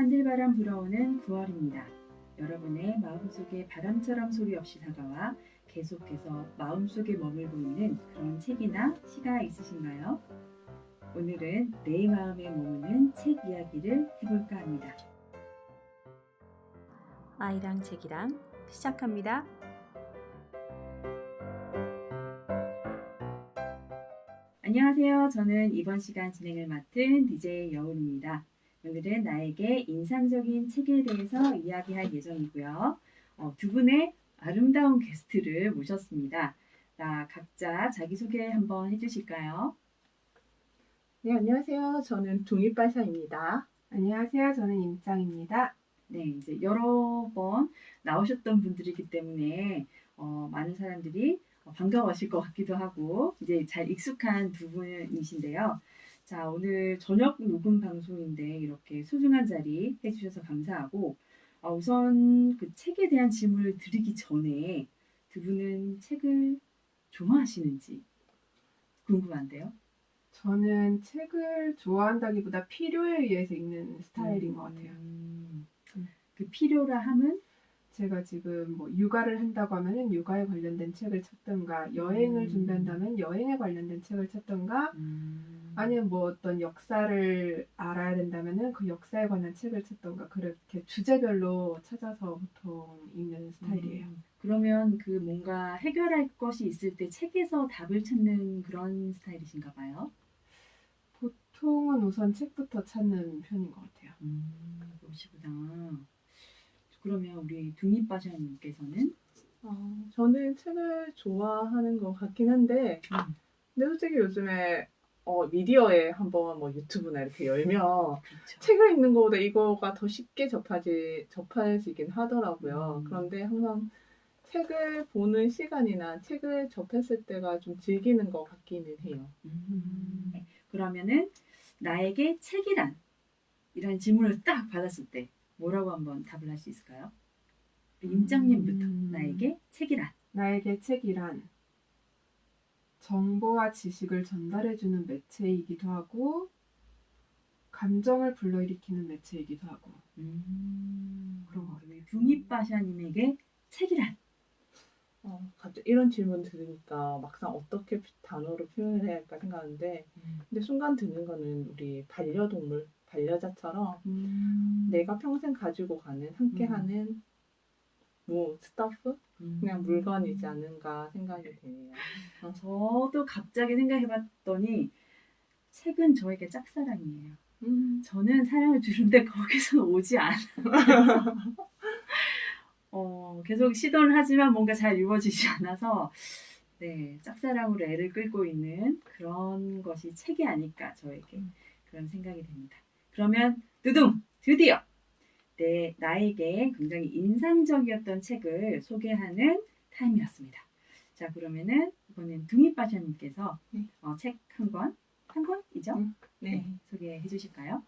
산들바람 불어오는 9월입니다. 여러분의 마음속에 바람처럼 소리 없이 다가와 계속해서 마음속에 머물고 있는 그런 책이나 시가 있으신가요? 오늘은 내 마음에 머무는 책 이야기를 해볼까 합니다. 아이랑 책이랑 시작합니다. 안녕하세요. 저는 이번 시간 진행을 맡은 DJ 여운입니다. 오늘은 나에게 인상적인 책에 대해서 이야기할 예정이고요. 두 분의 아름다운 게스트를 모셨습니다. 각자 자기소개 한번 해주실까요? 네, 안녕하세요. 저는 둥이빠샤입니다. 안녕하세요. 저는 임짱입니다. 네, 이제 여러 번 나오셨던 분들이기 때문에 많은 사람들이 반가워하실 것 같기도 하고 이제 잘 익숙한 두 분이신데요. 자, 오늘 저녁 녹음 방송인데 이렇게 소중한 자리 해주셔서 감사하고 우선 그 책에 대한 질문을 드리기 전에 두 분은 책을 좋아하시는지 궁금한데요. 저는 책을 좋아한다기보다 필요에 의해서 읽는 스타일인 것 같아요. 그 필요라 함은 제가 지금 뭐 육아를 한다고 하면은 육아에 관련된 책을 찾던가 여행을 준비한다면 여행에 관련된 책을 찾던가 아니면 뭐 어떤 역사를 알아야 된다면은 그 역사에 관한 책을 찾던가 그렇게 주제별로 찾아서 보통 읽는 스타일이에요. 그러면 그 뭔가 해결할 것이 있을 때 책에서 답을 찾는 그런 스타일이신가 봐요? 보통은 우선 책부터 찾는 편인 것 같아요. 그러시구나. 그러면 우리 둥이빠샤님께서는? 저는 책을 좋아하는 것 같긴 한데, 근데 솔직히 요즘에 미디어에 한번 뭐 유튜브나 이렇게 열면 그렇죠. 책을 읽는 것보다 이거가 더 쉽게 접해지긴 하더라고요. 그런데 항상 책을 보는 시간이나 책을 접했을 때가 좀 즐기는 것 같기는 해요. 그러면은 나에게 책이란? 이라는 질문을 딱 받았을 때 뭐라고 한번 답을 할 수 있을까요? 임장님부터 나에게 책이란? 나에게 책이란 정보와 지식을 전달해주는 매체이기도 하고 감정을 불러일으키는 매체이기도 하고 그런 거 같아요. 둥이빠샤님에게 책이란? 갑자기 이런 질문 들으니까 막상 어떻게 단어로 표현을 해야 할까 생각하는데 근데 순간 드는 거는 우리 반려동물, 반려자처럼 내가 평생 가지고 가는 함께하는 뭐 스타프? 그냥 물건이지 않은가 생각이 드네요. 저도 갑자기 생각해봤더니 책은 저에게 짝사랑이에요. 저는 사랑을 주는데 거기서 오지 않아요. 계속 시도를 하지만 뭔가 잘 이루어지지 않아서 네, 짝사랑으로 애를 끌고 있는 그런 것이 책이 아닐까 저에게 그런 생각이 됩니다. 그러면 두둥! 드디어 나에게 굉장히 인상적이었던 책을 소개하는 타임이었습니다. 자, 그러면은 이번엔 둥이빠샤님께서 책 한 권이죠? 네. 소개해 주실까요?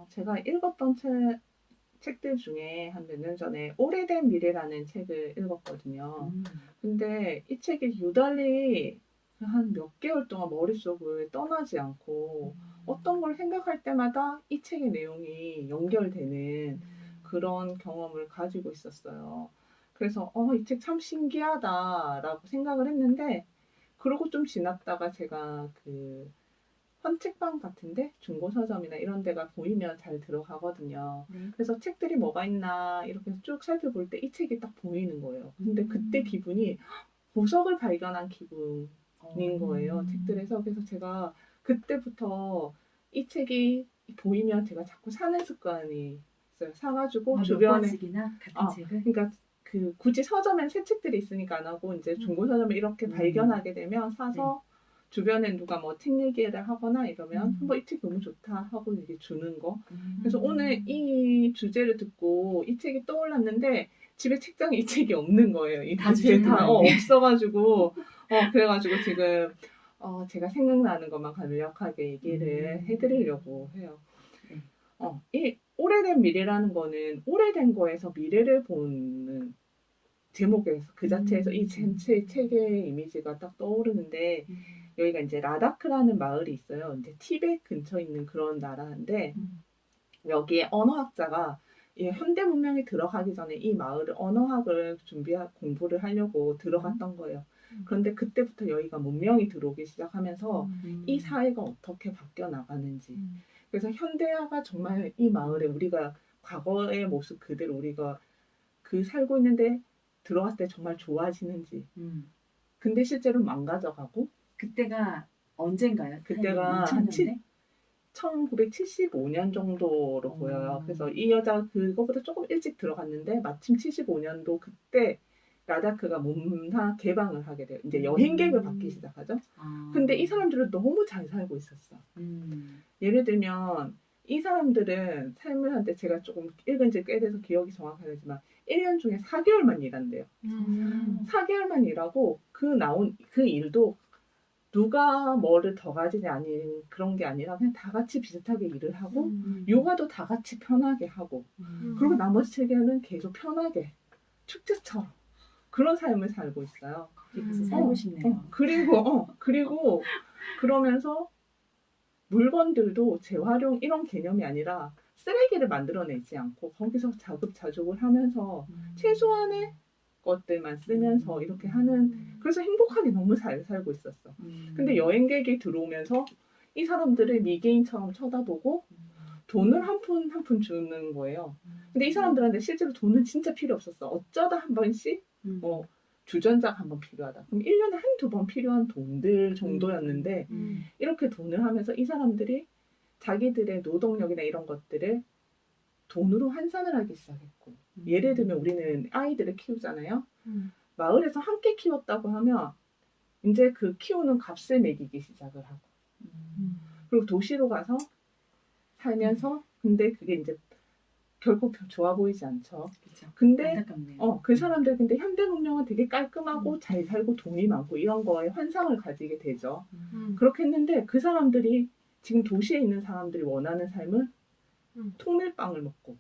제가 읽었던 책들 중에 한 몇 년 전에 오래된 미래라는 책을 읽었거든요. 근데 이 책이 유달리 한 몇 개월 동안 머릿속을 떠나지 않고 어떤 걸 생각할 때마다 이 책의 내용이 연결되는 그런 경험을 가지고 있었어요. 그래서 이 책 참 신기하다라고 생각을 했는데 그러고 좀 지났다가 제가 그 헌책방 같은데 중고 서점이나 이런 데가 보이면 잘 들어가거든요. 그래서 책들이 뭐가 있나 이렇게 쭉 살펴볼 때 이 책이 딱 보이는 거예요. 근데 그때 기분이 보석을 발견한 기분인 거예요. 책들에서. 그래서 제가 그때부터 이 책이 보이면 제가 자꾸 사는 습관이 있어요. 사가지고 주변에 같은 책을? 그러니까 그 굳이 서점엔 새 책들이 있으니까 안 하고 이제 중고 서점에 이렇게 발견하게 되면 사서 주변에 누가 뭐 책 얘기를 하거나 이러면 한번 이 책 너무 좋다 하고 이렇게 주는 거. 그래서 오늘 이 주제를 듣고 이 책이 떠올랐는데 집에 책장에 이 책이 없는 거예요. 이 주제 다 없어가지고 그래가지고 지금 제가 생각나는 것만 간략하게 얘기를 해드리려고 해요. 이 오래된 미래라는 거는 오래된 거에서 미래를 보는 제목에서 그 자체에서 이 전체 책의 이미지가 딱 떠오르는데 여기가 이제 라다크라는 마을이 있어요. 이제 티베트 근처에 있는 그런 나라인데 여기에 언어학자가 이 현대 문명이 들어가기 전에 이 마을을 언어학을 공부를 하려고 들어갔던 거예요. 그런데 그때부터 여기가 문명이 들어오기 시작하면서 이 사회가 어떻게 바뀌어 나가는지. 그래서 현대화가 정말 이 마을에 우리가 과거의 모습 그대로 우리가 그 살고 있는데 들어갔을 때 정말 좋아지는지. 근데 실제로 망가져가고. 그때가 언젠가요? 그때가 2000년대? 1975년 정도로 보여요. 그래서 이 여자 그거보다 조금 일찍 들어갔는데 마침 75년도 그때 라다크가 문화 개방을 하게 돼요. 이제 여행객을 받기 시작하죠. 근데 이 사람들은 너무 잘 살고 있었어. 예를 들면 이 사람들은 삶을 할 때 제가 조금 읽은 지 꽤 돼서 기억이 정확하지만 1년 중에 4개월만 일한대요. 4개월만 일하고 나온 그 일도 누가 뭐를 더 가지냐 아닌 그런 게 아니라 그냥 다 같이 비슷하게 일을 하고 육아도 다 같이 편하게 하고 그리고 나머지 7개월은 계속 편하게 축제처럼 그런 삶을 살고 있어요. 거기서 살고 싶네요. 그리고 그러면서 물건들도 재활용 이런 개념이 아니라 쓰레기를 만들어내지 않고 거기서 자급자족을 하면서 최소한의 것들만 쓰면서 이렇게 하는 그래서 행복하게 너무 잘 살고 있었어. 근데 여행객이 들어오면서 이 사람들을 미개인처럼 쳐다보고 돈을 한 푼 한 푼 주는 거예요. 근데 이 사람들한테 실제로 돈은 진짜 필요 없었어. 어쩌다 한 번씩 뭐 주전자가 한 번 필요하다. 그럼 1년에 한두 번 필요한 돈들 정도였는데 이렇게 돈을 하면서 이 사람들이 자기들의 노동력이나 이런 것들을 돈으로 환산을 하기 시작했고 예를 들면 우리는 아이들을 키우잖아요. 마을에서 함께 키웠다고 하면 이제 그 키우는 값을 매기기 시작을 하고 그리고 도시로 가서 살면서 근데 그게 이제 결코 좋아 보이지 않죠. 그쵸. 근데 안타깝네요. 그 사람들 근데 현대 문명은 되게 깔끔하고 잘 살고 돈이 많고 이런 거에 환상을 가지게 되죠. 그렇게 했는데 그 사람들이 지금 도시에 있는 사람들이 원하는 삶은 통밀빵을 먹고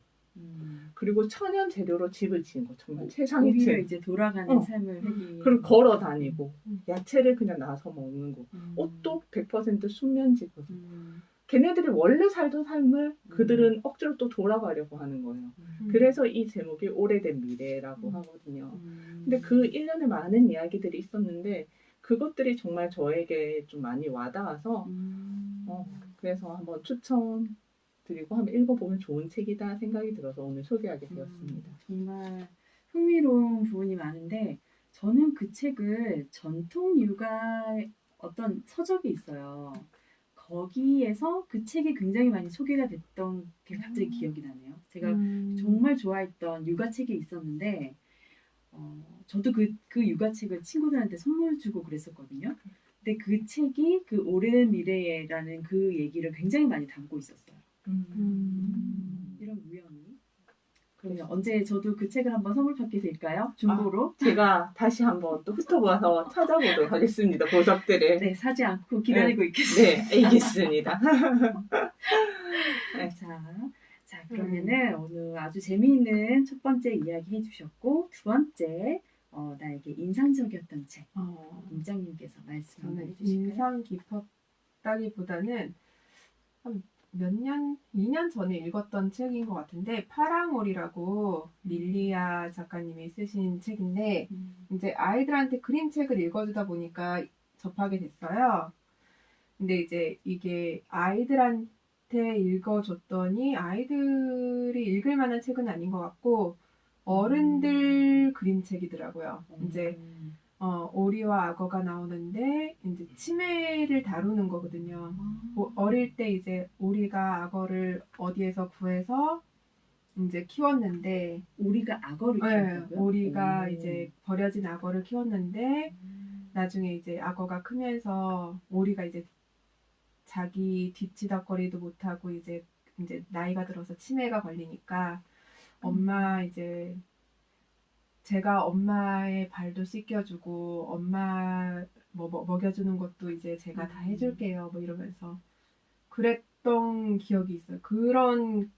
그리고 천연 재료로 집을 지은 거 정말 최상위 오히려 이제 돌아가는 삶을 하기 그리고 걸어 다니고 야채를 그냥 나서 먹는 거 옷도 100% 순면지거든. 걔네들이 원래 살던 삶을 그들은 억지로 또 돌아가려고 하는 거예요. 그래서 이 제목이 오래된 미래라고 하거든요. 근데 그 1년에 많은 이야기들이 있었는데 그것들이 저에게 좀 많이 와닿아서 그래서 한번 추천드리고 한번 읽어보면 좋은 책이다 생각이 들어서 오늘 소개하게 되었습니다. 정말 흥미로운 부분이 많은데 저는 그 책을 전통 육아의 어떤 서적이 있어요. 거기에서 그 책이 굉장히 많이 소개가 됐던 게 갑자기 기억이 나네요. 제가 정말 좋아했던 육아책이 있었는데 저도 그 육아책을 친구들한테 선물 주고 그랬었거든요. 근데 그 책이 그 오래된 미래라는 그 얘기를 굉장히 많이 담고 있었어요. 이런 우연이. 그러면 언제 저도 그 책을 한번 선물 받게 될까요? 중고로? 제가 다시 한번 또 훑어봐서 찾아보도록 하겠습니다. 보석들을. 네, 사지 않고 기다리고 있겠습니다. 네, 알겠습니다. 네. 자, 그러면은 오늘 아주 재미있는 첫 번째 이야기 해주셨고 두 번째 나에게 인상적이었던 책 임장님께서 말씀해 저는 주실까요? 인상 깊었다기보다는 한 몇 년, 2년 전에 읽었던 책인 것 같은데 파랑오리라고 릴리아 작가님이 쓰신 책인데 이제 아이들한테 그림책을 읽어주다 보니까 접하게 됐어요. 근데 이제 이게 아이들한테 읽어줬더니 아이들이 읽을 만한 책은 아닌 것 같고 어른들 그림책이더라고요. 이제 오리와 악어가 나오는데 이제 치매를 다루는 거거든요. 어릴 때 이제 오리가 악어를 어디에서 구해서 이제 키웠는데 오리가 악어를 키웠다고요? 오리가 이제 버려진 악어를 키웠는데 나중에 이제 악어가 크면서 오리가 이제 자기 뒤치다거리도 못하고 이제 나이가 들어서 치매가 걸리니까 엄마 이제 제가 엄마의 발도 씻겨주고 엄마 먹여주는 것도 이제 제가 다 해줄게요. 뭐 이러면서 그랬던 기억이 있어요. 그런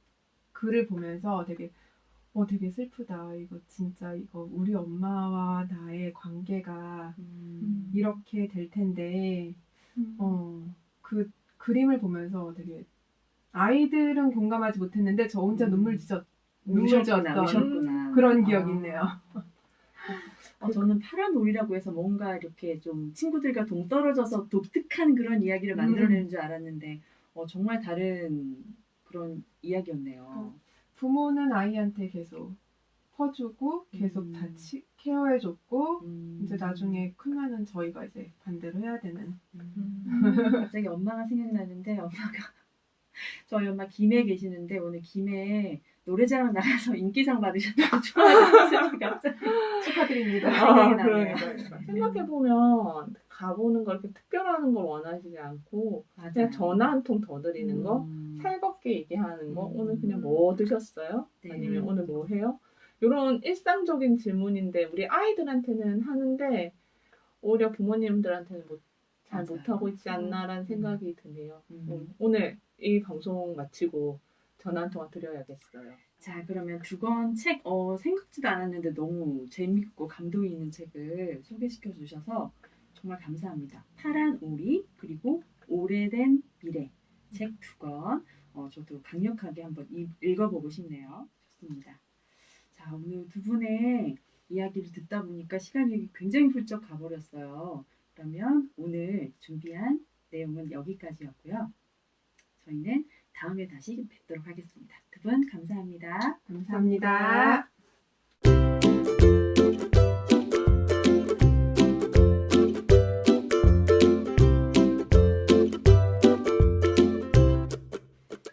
글을 보면서 되게 슬프다. 이거 진짜 이거 우리 엄마와 나의 관계가 이렇게 될 텐데 그 그림을 보면서 되게 아이들은 공감하지 못했는데 저 혼자 눈물 우셨구나, 지었던 우셨구나. 그런 기억이 아. 있네요. 저는 파란 오리라고 해서 뭔가 이렇게 좀 친구들과 동떨어져서 독특한 그런 이야기를 만들어내는 줄 알았는데 정말 다른 그런 이야기였네요. 부모는 아이한테 계속 퍼주고 계속 다 케어해줬고 이제 나중에 크면은 저희가 이제 반대로 해야 되는. 갑자기 엄마가 생각나는데 저희 엄마 김해에 계시는데 오늘 김해에 노래자랑 나가서 인기상 받으셨다고 축하드렸어요. 갑자기 축하드립니다. 생각이 나네요. 그러니까 생각해보면 가보는 걸 이렇게 특별한 걸 원하시지 않고 그냥 맞아요. 전화 한 통 더 드리는 거, 살갑게 얘기하는 거, 오늘 그냥 뭐 드셨어요? 네. 아니면 오늘 뭐 해요? 이런 일상적인 질문인데 우리 아이들한테는 하는데 오히려 부모님들한테는 잘 맞아요. 못하고 있지 않나라는 생각이 드네요. 음. 오늘 이 방송 마치고 전화 한 통화 드려야겠어요. 자, 그러면 두 권 책 생각지도 않았는데 너무 재밌고 감동이 있는 책을 소개시켜 주셔서 정말 감사합니다. 파란 오리 그리고 오래된 미래 책 두 권 저도 강력하게 한번 읽어보고 싶네요. 좋습니다. 자, 오늘 두 분의 이야기를 듣다 보니까 시간이 굉장히 훌쩍 가버렸어요. 그러면 오늘 준비한 내용은 여기까지였고요. 저희는 다음에 다시 뵙도록 하겠습니다. 두 분 감사합니다. 감사합니다.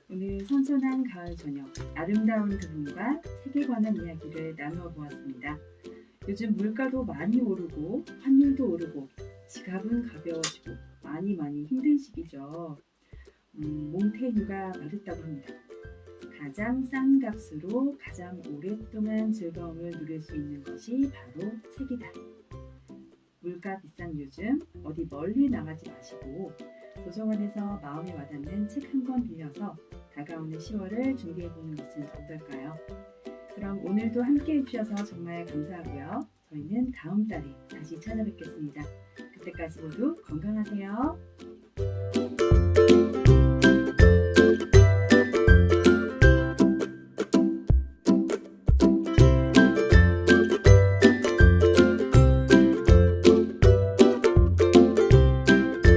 오늘 선선한 가을 저녁, 아름다운 그림과 책에 관한 이야기를 나누어 보았습니다. 요즘 물가도 많이 오르고 환율도 오르고 지갑은 가벼워지고 많이 힘든 시기죠. 몽테뉴가 말했다고 합니다. 가장 싼 값으로 가장 오랫동안 즐거움을 누릴 수 있는 것이 바로 책이다. 물가 비싼 요즘 어디 멀리 나가지 마시고 도서관에서 마음에 와닿는 책 한 권 빌려서 다가오는 10월을 준비해보는 것은 어떨까요? 그럼 오늘도 함께 해주셔서 정말 감사하고요. 저희는 다음 달에 다시 찾아뵙겠습니다. 그때까지 모두 건강하세요.